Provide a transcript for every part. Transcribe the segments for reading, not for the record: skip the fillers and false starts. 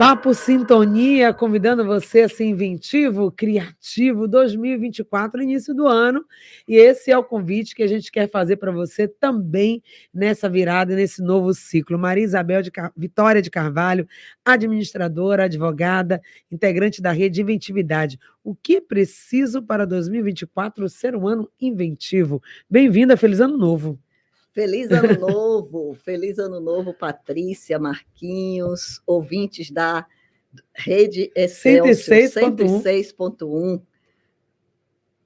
Papo Sintonia, convidando você a ser inventivo, criativo, 2024, início do ano. E esse é o convite que a gente quer fazer para você também nessa virada, nesse novo ciclo. Maria Isabel Vitória de Carvalho, administradora, advogada, integrante da Rede Inventividade. O que é preciso para 2024 ser um ano inventivo? Bem-vinda, feliz ano novo. Feliz ano novo, Patrícia, Marquinhos, ouvintes da Rede Excelsior 106.1.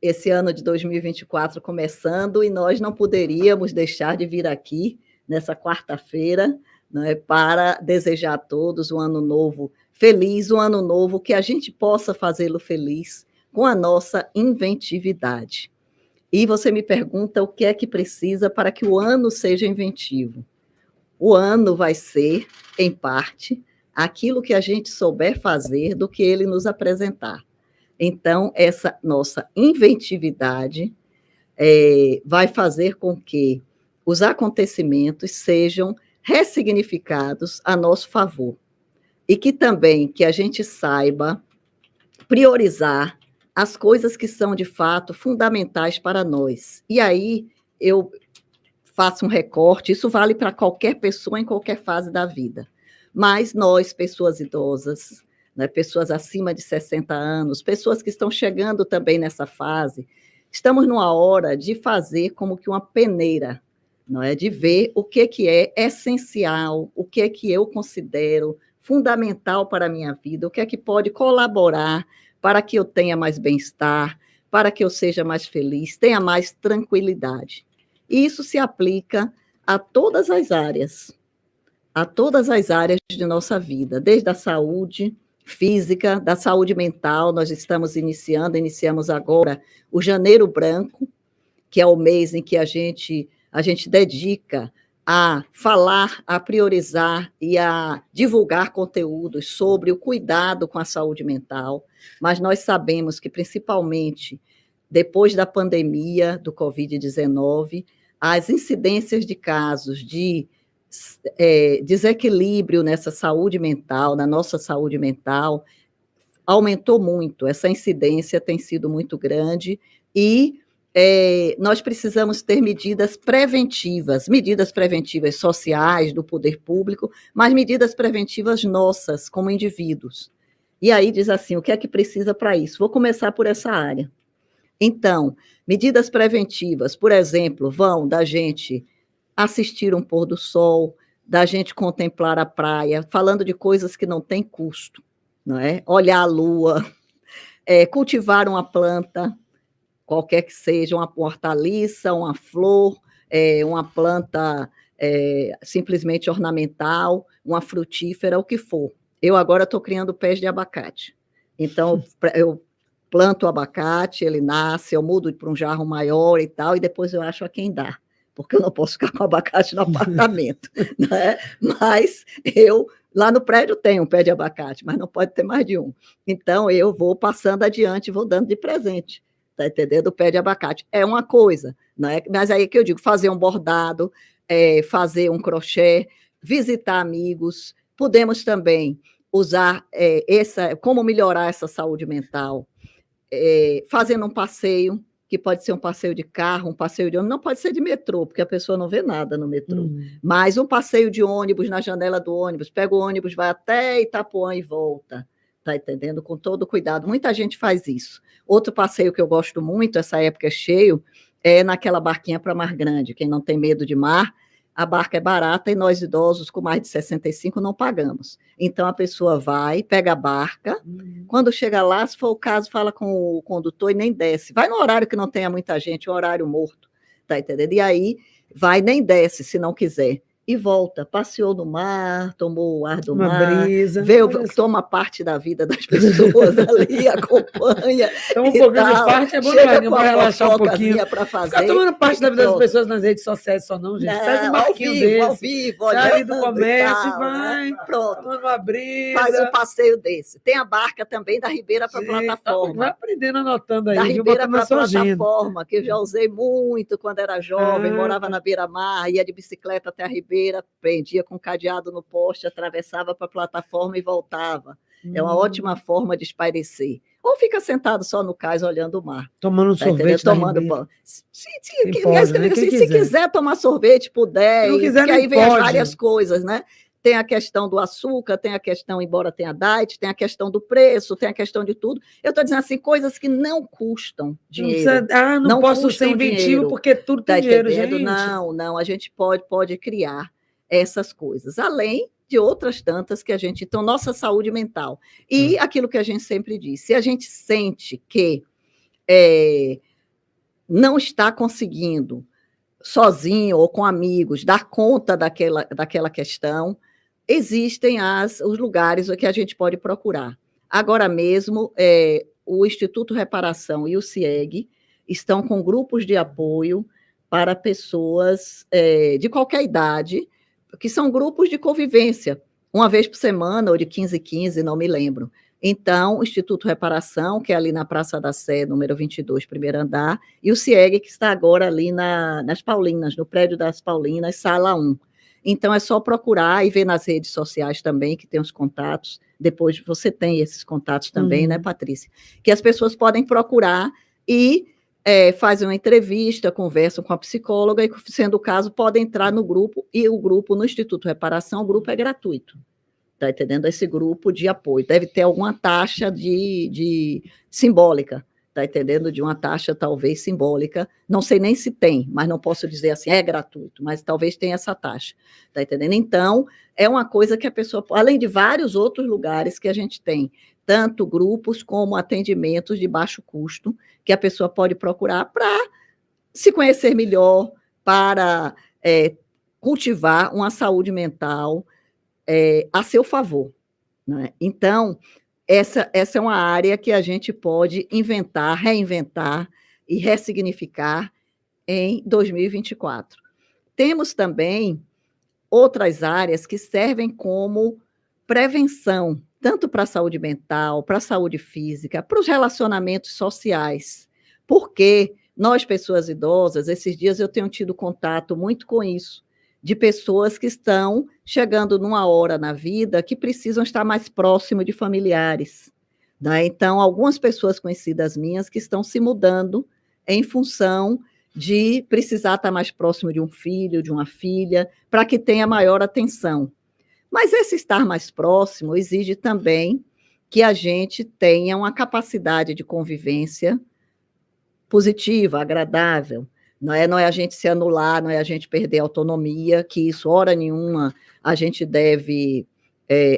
Esse ano de 2024 começando, e nós não poderíamos deixar de vir aqui nessa quarta-feira, né, para desejar a todos um ano novo feliz, um ano novo que a gente possa fazê-lo feliz com a nossa inventividade. E você me pergunta o que é que precisa para que o ano seja inventivo. O ano vai ser, em parte, aquilo que a gente souber fazer do que ele nos apresentar. Então, essa nossa inventividade vai fazer com que os acontecimentos sejam ressignificados a nosso favor. E que também que a gente saiba priorizar as coisas que são, de fato, fundamentais para nós. E aí eu faço um recorte, isso vale para qualquer pessoa em qualquer fase da vida. Mas nós, pessoas idosas, né, pessoas acima de 60 anos, pessoas que estão chegando também nessa fase, estamos numa hora de fazer como que uma peneira, não é? De ver o que é essencial, o que é que eu considero fundamental para a minha vida, o que é que pode colaborar para que eu tenha mais bem-estar, para que eu seja mais feliz, tenha mais tranquilidade. E isso se aplica a todas as áreas de nossa vida, desde a saúde física, da saúde mental. Nós iniciamos agora o Janeiro Branco, que é o mês em que a gente dedica a falar, a priorizar e a divulgar conteúdos sobre o cuidado com a saúde mental, mas nós sabemos que, principalmente depois da pandemia do Covid-19, as incidências de casos de desequilíbrio nessa saúde mental, na nossa saúde mental, aumentou muito. Essa incidência tem sido muito grande e nós precisamos ter medidas preventivas sociais do poder público, mas medidas preventivas nossas, como indivíduos. E aí diz assim, o que é que precisa para isso? Vou começar por essa área. Então, medidas preventivas, por exemplo, vão da gente assistir um pôr do sol, da gente contemplar a praia, falando de coisas que não têm custo, não é? Olhar a lua, cultivar uma planta, qualquer que seja, uma hortaliça, uma flor, uma planta simplesmente ornamental, uma frutífera, o que for. Eu agora estou criando pés de abacate. Então, eu planto o abacate, ele nasce, eu mudo para um jarro maior e tal, e depois eu acho a quem dá, porque eu não posso ficar com abacate no apartamento, né? Mas lá no prédio tem um pé de abacate, mas não pode ter mais de um. Então, eu vou passando adiante, vou dando de presente. Está entendendo? O pé de abacate. É uma coisa, né? Mas aí que eu digo, fazer um bordado, fazer um crochê, visitar amigos. Podemos também usar como melhorar essa saúde mental, fazendo um passeio, que pode ser um passeio de carro, um passeio de ônibus, não pode ser de metrô, porque a pessoa não vê nada no metrô, mas um passeio de ônibus na janela do ônibus, pega o ônibus, vai até Itapuã e volta. Está entendendo? Com todo cuidado. Muita gente faz isso. Outro passeio que eu gosto muito, essa época é cheio, é naquela barquinha para Mar Grande. Quem não tem medo de mar, a barca é barata e nós idosos com mais de 65 não pagamos. Então a pessoa vai, pega a barca, quando chega lá, se for o caso, fala com o condutor e nem desce. Vai no horário que não tenha muita gente, um horário morto. Está entendendo? E aí vai, nem desce, se não quiser. E volta, passeou no mar, tomou o ar do mar, brisa, toma parte da vida das pessoas ali, acompanha. Toma um pouquinho de parte, é bom para relaxar um pouquinho. Para fazer. Ficar tomando parte da vida das pessoas nas redes sociais só não, gente. Pega um barquinho desse. Ao vivo, sai do comércio e vai. Né? Pronto. Tomando uma brisa. Faz um passeio desse. Tem a barca também da Ribeira para a plataforma. Vai aprendendo, anotando aí. Da Ribeira para a plataforma, que eu já usei muito quando era jovem, morava na beira-mar, ia de bicicleta até a Ribeira. beira, prendia com cadeado no poste, atravessava para a plataforma e voltava. É uma ótima forma de espairecer. Ou fica sentado só no cais olhando o mar. Tomando um Tá entendendo? sorvete da Tomando Ribeira. pão. Quem pode, né? Quem Se quiser. quiser tomar sorvete, puder, Se não quiser, porque nem aí vem as pode. várias coisas, né? Tem a questão do açúcar, tem a questão, embora tenha diet, tem a questão do preço, tem a questão de tudo. Eu estou dizendo assim, coisas que não custam dinheiro. Não posso ser inventivo dinheiro. porque tudo tem Tá dinheiro, entendendo? gente. Não, a gente pode criar essas coisas, além de outras tantas que a gente... Então, nossa saúde mental. E aquilo que a gente sempre diz, se a gente sente que não está conseguindo, sozinho ou com amigos, dar conta daquela questão, existem os lugares que a gente pode procurar. Agora mesmo, o Instituto Reparação e o CIEG estão com grupos de apoio para pessoas de qualquer idade, que são grupos de convivência, uma vez por semana, ou de 15 em 15, não me lembro. Então, o Instituto Reparação, que é ali na Praça da Sé, número 22, primeiro andar, e o CIEG, que está agora ali nas Paulinas, no prédio das Paulinas, sala 1. Então, é só procurar e ver nas redes sociais também, que tem os contatos. Depois você tem esses contatos também, né, Patrícia? Que as pessoas podem procurar e fazem uma entrevista, conversam com a psicóloga e, sendo o caso, podem entrar no grupo, e o grupo no Instituto Reparação, o grupo é gratuito. Está entendendo? Esse grupo de apoio. Deve ter alguma taxa de simbólica, está entendendo? De uma taxa talvez simbólica. Não sei nem se tem, mas não posso dizer assim, é gratuito, mas talvez tenha essa taxa. Está entendendo? Então, é uma coisa que a pessoa, além de vários outros lugares que a gente tem, tanto grupos como atendimentos de baixo custo, que a pessoa pode procurar para se conhecer melhor, para cultivar uma saúde mental a seu favor. Né? Então, essa é uma área que a gente pode inventar, reinventar e ressignificar em 2024. Temos também outras áreas que servem como prevenção, tanto para a saúde mental, para a saúde física, para os relacionamentos sociais, porque nós, pessoas idosas, esses dias eu tenho tido contato muito com isso, de pessoas que estão chegando numa hora na vida que precisam estar mais próximo de familiares. Né? Então, algumas pessoas conhecidas minhas que estão se mudando em função de precisar estar mais próximo de um filho, de uma filha, para que tenha maior atenção. Mas esse estar mais próximo exige também que a gente tenha uma capacidade de convivência positiva, agradável. Não é a gente se anular, não é a gente perder a autonomia, que isso, hora nenhuma, a gente deve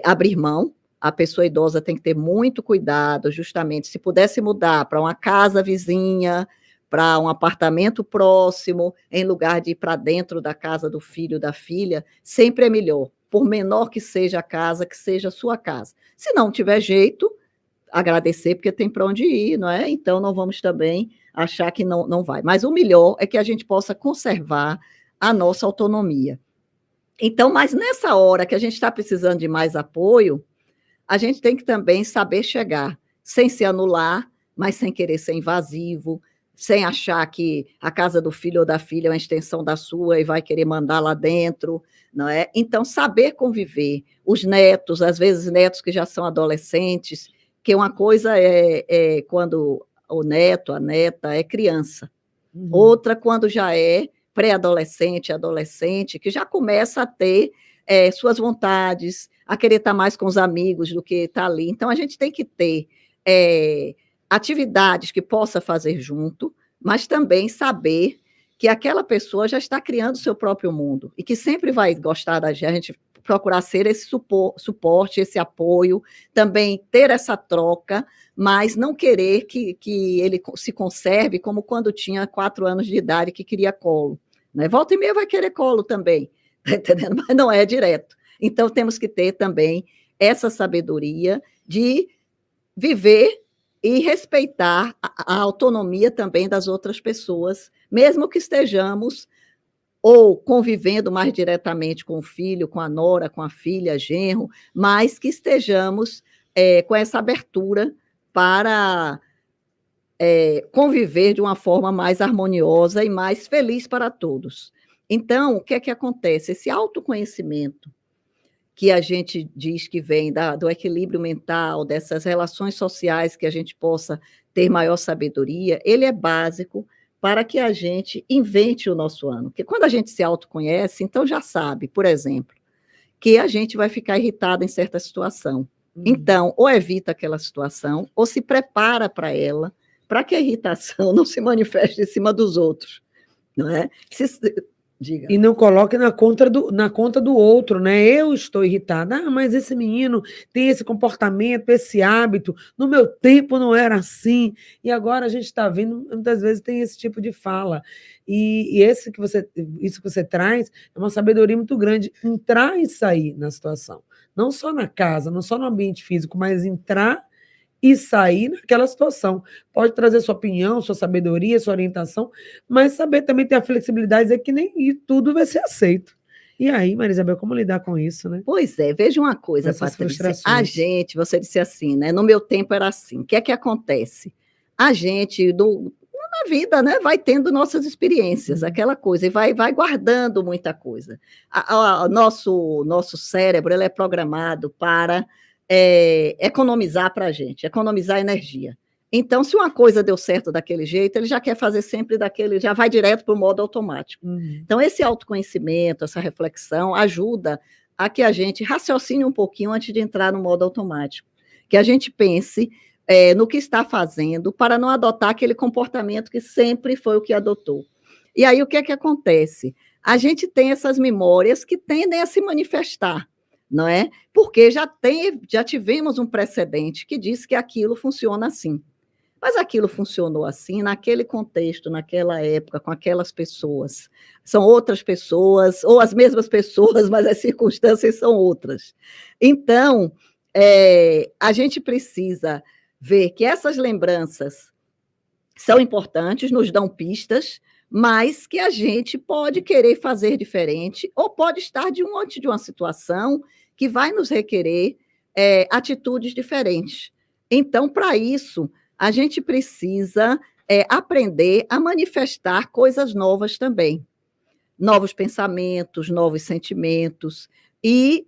abrir mão. A pessoa idosa tem que ter muito cuidado, justamente, se pudesse mudar para uma casa vizinha, para um apartamento próximo, em lugar de ir para dentro da casa do filho, da filha, sempre é melhor, por menor que seja a casa, que seja a sua casa. Se não tiver jeito, agradecer, porque tem para onde ir, não é? Então, não vamos também achar que não vai. Mas o melhor é que a gente possa conservar a nossa autonomia. Então, mas nessa hora que a gente está precisando de mais apoio, a gente tem que também saber chegar, sem se anular, mas sem querer ser invasivo, sem achar que a casa do filho ou da filha é uma extensão da sua e vai querer mandar lá dentro, não é? Então, saber conviver. Os netos, às vezes netos que já são adolescentes, que uma coisa é quando o neto, a neta é criança. Outra quando já é pré-adolescente, adolescente, que já começa a ter suas vontades, a querer estar mais com os amigos do que estar ali. Então, a gente tem que ter atividades que possa fazer junto, mas também saber que aquela pessoa já está criando o seu próprio mundo e que sempre vai gostar da gente, procurar ser esse suporte, esse apoio, também ter essa troca, mas não querer que ele se conserve como quando tinha 4 anos de idade que queria colo. Né? Volta e meia vai querer colo também, tá entendendo? Mas não é direto. Então, temos que ter também essa sabedoria de viver e respeitar a autonomia também das outras pessoas, mesmo que estejamos ou convivendo mais diretamente com o filho, com a nora, com a filha, genro, mas que estejamos com essa abertura para conviver de uma forma mais harmoniosa e mais feliz para todos. Então, o que é que acontece? Esse autoconhecimento que a gente diz que vem do equilíbrio mental, dessas relações sociais, que a gente possa ter maior sabedoria, ele é básico para que a gente invente o nosso ano. Porque quando a gente se autoconhece, então já sabe, por exemplo, que a gente vai ficar irritada em certa situação. Então, ou evita aquela situação, ou se prepara para ela, para que a irritação não se manifeste em cima dos outros. Não é? Diga. E não coloque na conta do outro, né? Eu estou irritada. Mas esse menino tem esse comportamento, esse hábito. No meu tempo não era assim. E agora a gente está vendo, muitas vezes tem esse tipo de fala. E isso que você traz é uma sabedoria muito grande. Entrar e sair na situação. Não só na casa, não só no ambiente físico, mas entrar e sair naquela situação. Pode trazer sua opinião, sua sabedoria, sua orientação, mas saber também ter a flexibilidade de que nem tudo vai ser aceito. E aí, Maria Isabel, como lidar com isso, né? Pois é, veja uma coisa, Patrícia. A gente, você disse assim, né? No meu tempo era assim. O que é que acontece? A gente, na vida, né, vai tendo nossas experiências, aquela coisa, e vai guardando muita coisa. Nosso cérebro, ele é programado para economizar para a gente, economizar energia. Então, se uma coisa deu certo daquele jeito, ele já quer fazer sempre daquele, já vai direto para o modo automático. Então, esse autoconhecimento, essa reflexão, ajuda a que a gente raciocine um pouquinho antes de entrar no modo automático. Que a gente pense no que está fazendo para não adotar aquele comportamento que sempre foi o que adotou. E aí, o que é que acontece? A gente tem essas memórias que tendem a se manifestar, não é? Porque já tivemos um precedente que diz que aquilo funciona assim. Mas aquilo funcionou assim, naquele contexto, naquela época, com aquelas pessoas. São outras pessoas, ou as mesmas pessoas, mas as circunstâncias são outras. Então, a gente precisa ver que essas lembranças são importantes, nos dão pistas, mas que a gente pode querer fazer diferente, ou pode estar diante de uma situação que vai nos requerer atitudes diferentes. Então, para isso, a gente precisa aprender a manifestar coisas novas também. Novos pensamentos, novos sentimentos. E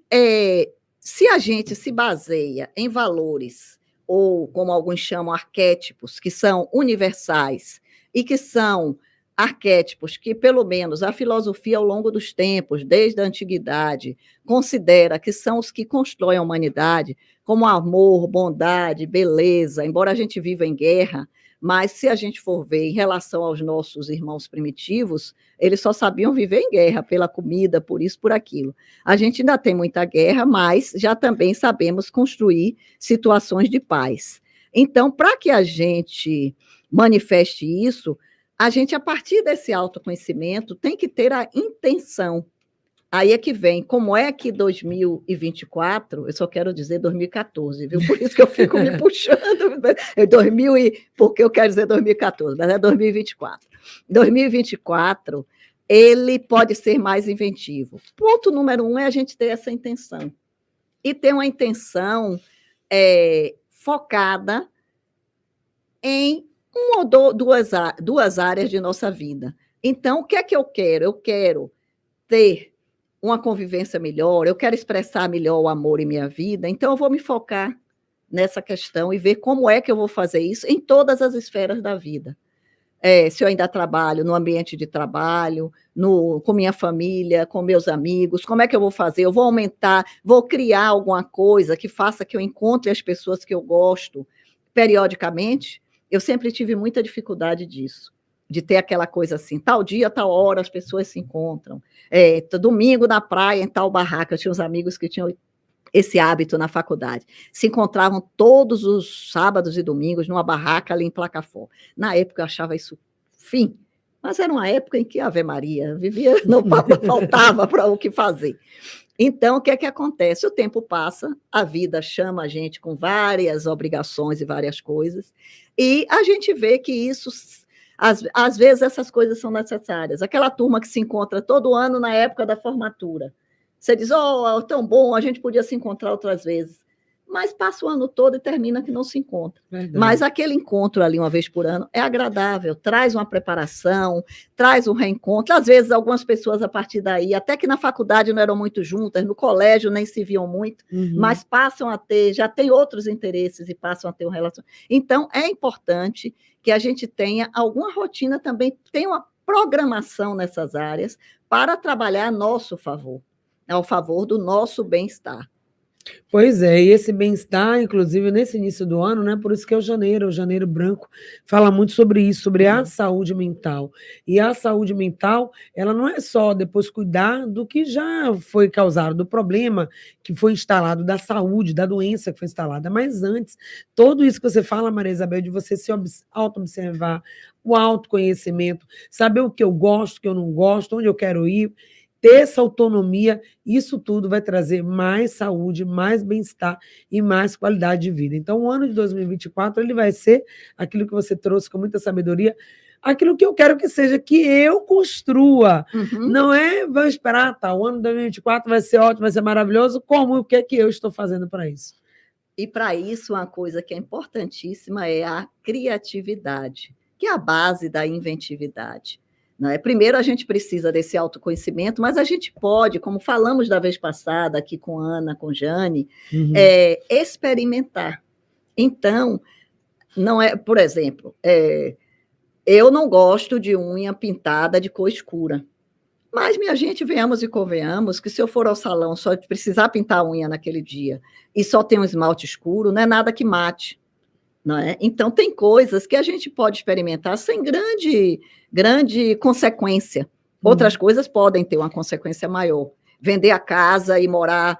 se a gente se baseia em valores, ou como alguns chamam, arquétipos, que são universais, e que são arquétipos que, pelo menos, a filosofia, ao longo dos tempos, desde a antiguidade, considera que são os que constroem a humanidade, como amor, bondade, beleza, embora a gente viva em guerra, mas se a gente for ver em relação aos nossos irmãos primitivos, eles só sabiam viver em guerra, pela comida, por isso, por aquilo. A gente ainda tem muita guerra, mas já também sabemos construir situações de paz. Então, para que a gente manifeste isso, a gente, a partir desse autoconhecimento, tem que ter a intenção. Aí é que vem, como é que 2024, eu só quero dizer 2014, viu? Por isso que eu fico me puxando, porque eu quero dizer 2014, mas é 2024. 2024, ele pode ser mais inventivo. Ponto número 1 é a gente ter essa intenção. E ter uma intenção focada em uma ou duas áreas de nossa vida. Então, o que é que eu quero? Eu quero ter uma convivência melhor, eu quero expressar melhor o amor em minha vida, então eu vou me focar nessa questão e ver como é que eu vou fazer isso em todas as esferas da vida. Se eu ainda trabalho no ambiente de trabalho, com minha família, com meus amigos, como é que eu vou fazer? Eu vou aumentar, vou criar alguma coisa que faça que eu encontre as pessoas que eu gosto periodicamente. Eu sempre tive muita dificuldade disso, de ter aquela coisa assim, tal dia, tal hora, as pessoas se encontram. Domingo na praia, em tal barraca. Eu tinha uns amigos que tinham esse hábito na faculdade. Se encontravam todos os sábados e domingos numa barraca ali em Placafó. Na época eu achava isso fim, mas era uma época em que, Ave Maria, vivia, não faltava para o que fazer. Então, o que é que acontece? O tempo passa, a vida chama a gente com várias obrigações e várias coisas, e a gente vê que isso, às vezes, essas coisas são necessárias. Aquela turma que se encontra todo ano na época da formatura. Você diz, tão bom, a gente podia se encontrar outras vezes. mas passa o ano todo e termina que não se encontra. Verdade. Mas aquele encontro ali uma vez por ano é agradável, traz uma preparação, traz um reencontro. Às vezes, algumas pessoas a partir daí, até que na faculdade não eram muito juntas, no colégio nem se viam muito, mas passam a ter, já tem outros interesses e passam a ter um relacionamento. Então, é importante que a gente tenha alguma rotina também, tenha uma programação nessas áreas para trabalhar a nosso favor, ao favor do nosso bem-estar. Pois é, e esse bem-estar, inclusive nesse início do ano, né? Por isso que é o Janeiro Branco, fala muito sobre isso, sobre a saúde mental. E a saúde mental, ela não é só depois cuidar do que já foi causado, do problema que foi instalado, da saúde, da doença que foi instalada, mas antes, tudo isso que você fala, Maria Isabel, de você se auto-observar, o autoconhecimento, saber o que eu gosto, o que eu não gosto, onde eu quero ir, ter essa autonomia, isso tudo vai trazer mais saúde, mais bem-estar e mais qualidade de vida. Então, o ano de 2024, ele vai ser aquilo que você trouxe com muita sabedoria, aquilo que eu quero que seja, que eu construa. Não é, vou esperar, tá, o ano de 2024 vai ser ótimo, vai ser maravilhoso, como, o que é que eu estou fazendo para isso? E para isso, uma coisa que é importantíssima é a criatividade, que é a base da inventividade. Não é? Primeiro, a gente precisa desse autoconhecimento, mas a gente pode, como falamos da vez passada aqui com Ana, com Jane, experimentar. Então, não é, por exemplo, eu não gosto de unha pintada de cor escura. Mas, minha gente, venhamos e convenhamos que se eu for ao salão só precisar pintar a unha naquele dia e só tem um esmalte escuro, não é nada que mate. Não é? Então, tem coisas que a gente pode experimentar sem grande consequência. Outras coisas podem ter uma consequência maior. Vender a casa e morar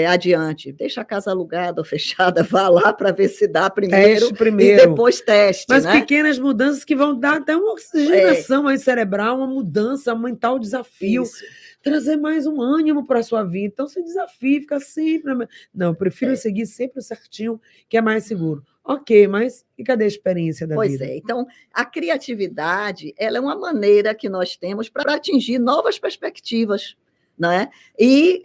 adiante. Deixa a casa alugada ou fechada, vá lá para ver se dá primeiro e depois teste. Mas né? Pequenas mudanças que vão dar até uma oxigenação aí cerebral, uma mudança, um mental desafio. Isso. Trazer mais um ânimo para a sua vida. Então, se desafie, fica sempre... Não, eu prefiro seguir sempre o certinho, que é mais seguro. Ok, mas e cadê a experiência da vida? Pois é, então a criatividade ela é uma maneira que nós temos para atingir novas perspectivas, não é? E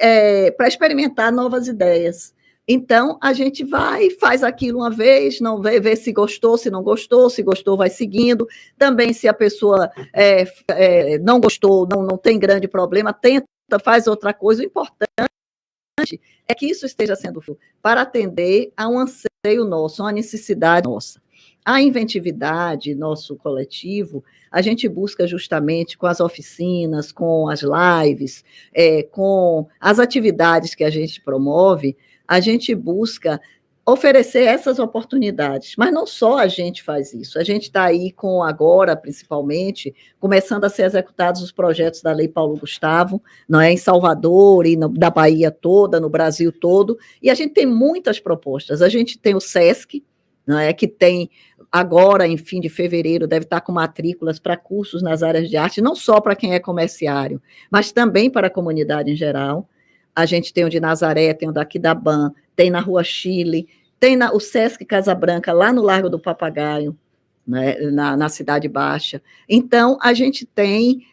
para experimentar novas ideias. Então, a gente vai, faz aquilo uma vez, não vê se gostou, se não gostou, se gostou, vai seguindo. Também, se a pessoa não gostou, não tem grande problema, tenta, faz outra coisa. O importante é que isso esteja sendo feito para atender a um anseio nosso, uma necessidade nossa. A inventividade, nosso coletivo, a gente busca justamente com as oficinas, com as lives, com as atividades que a gente promove, a gente busca oferecer essas oportunidades. Mas não só a gente faz isso, a gente está aí com agora, principalmente, começando a ser executados os projetos da Lei Paulo Gustavo, não é, em Salvador e da Bahia toda, no Brasil todo, e a gente tem muitas propostas. A gente tem o SESC, não é, que tem agora, em fim de fevereiro, deve estar com matrículas para cursos nas áreas de arte, não só para quem é comerciário, mas também para a comunidade em geral. A gente tem o de Nazaré, tem o daqui da BAN, tem na Rua Chile, tem o Sesc Casa Branca, lá no Largo do Papagaio, né, na Cidade Baixa. Então, a gente tem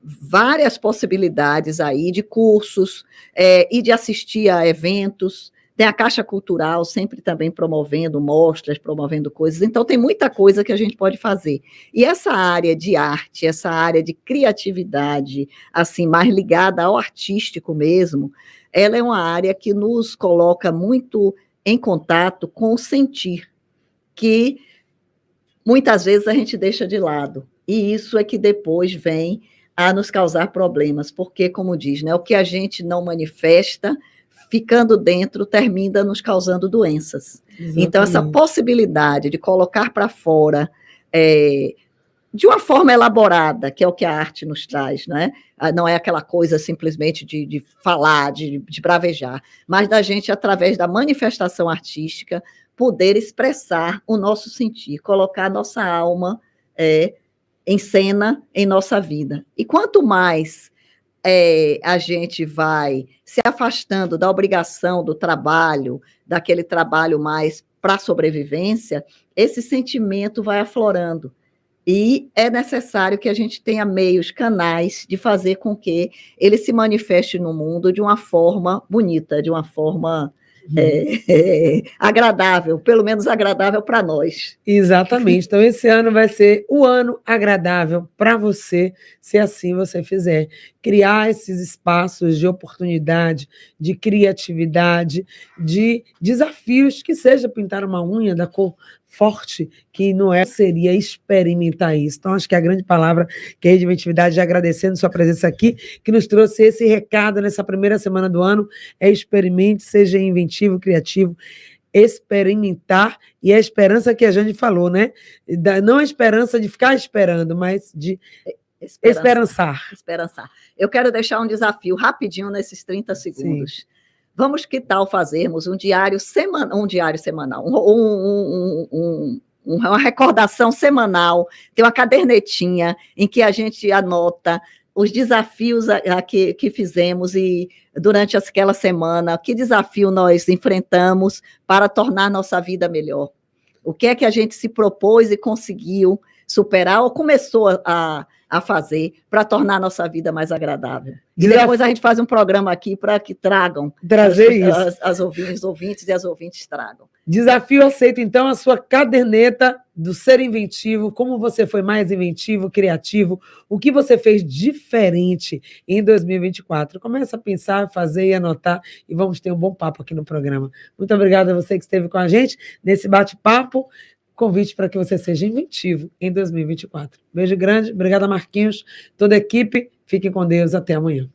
várias possibilidades aí de cursos e de assistir a eventos. Tem a Caixa Cultural sempre também promovendo mostras, promovendo coisas. Então, tem muita coisa que a gente pode fazer. E essa área de arte, essa área de criatividade, assim, mais ligada ao artístico mesmo, ela é uma área que nos coloca muito em contato com o sentir, que muitas vezes a gente deixa de lado. E isso é que depois vem a nos causar problemas, porque, como diz, né, o que a gente não manifesta, ficando dentro, termina nos causando doenças. Exatamente. Então, essa possibilidade de colocar para fora de uma forma elaborada, que é o que a arte nos traz, né? Não é aquela coisa simplesmente de falar, de bravejar, mas da gente, através da manifestação artística, poder expressar o nosso sentir, colocar a nossa alma em cena em nossa vida. E quanto mais a gente vai se afastando da obrigação do trabalho, daquele trabalho mais para sobrevivência, esse sentimento vai aflorando. E é necessário que a gente tenha meios, canais, de fazer com que ele se manifeste no mundo de uma forma bonita, de uma forma agradável, pelo menos agradável para nós. Exatamente. Então, esse ano vai ser o ano agradável para você, se assim você fizer. Criar esses espaços de oportunidade, de criatividade, de desafios, que seja pintar uma unha da cor forte, que não é, seria experimentar isso. Então, acho que a grande palavra que é redimentividade, agradecendo sua presença aqui, que nos trouxe esse recado nessa primeira semana do ano, é experimente, seja inventivo, criativo, experimentar, e a esperança que a Jane falou, né? Não a esperança de ficar esperando, mas de esperançar. Eu quero deixar um desafio rapidinho nesses 30 segundos. Sim. Vamos, que tal fazermos um diário semanal, uma recordação semanal, tem uma cadernetinha em que a gente anota os desafios que fizemos e durante aquela semana, que desafio nós enfrentamos para tornar nossa vida melhor. O que é que a gente se propôs e conseguiu superar ou começou a fazer para tornar a nossa vida mais agradável. E depois a gente faz um programa aqui para que tragam, os ouvintes e as ouvintes tragam. Desafio aceito, então, a sua caderneta do Ser Inventivo, como você foi mais inventivo, criativo, o que você fez diferente em 2024. Começa a pensar, fazer e anotar, e vamos ter um bom papo aqui no programa. Muito obrigada a você que esteve com a gente nesse bate-papo. Convite para que você seja inventivo em 2024. Beijo grande, obrigada Marquinhos, toda a equipe, fiquem com Deus, até amanhã.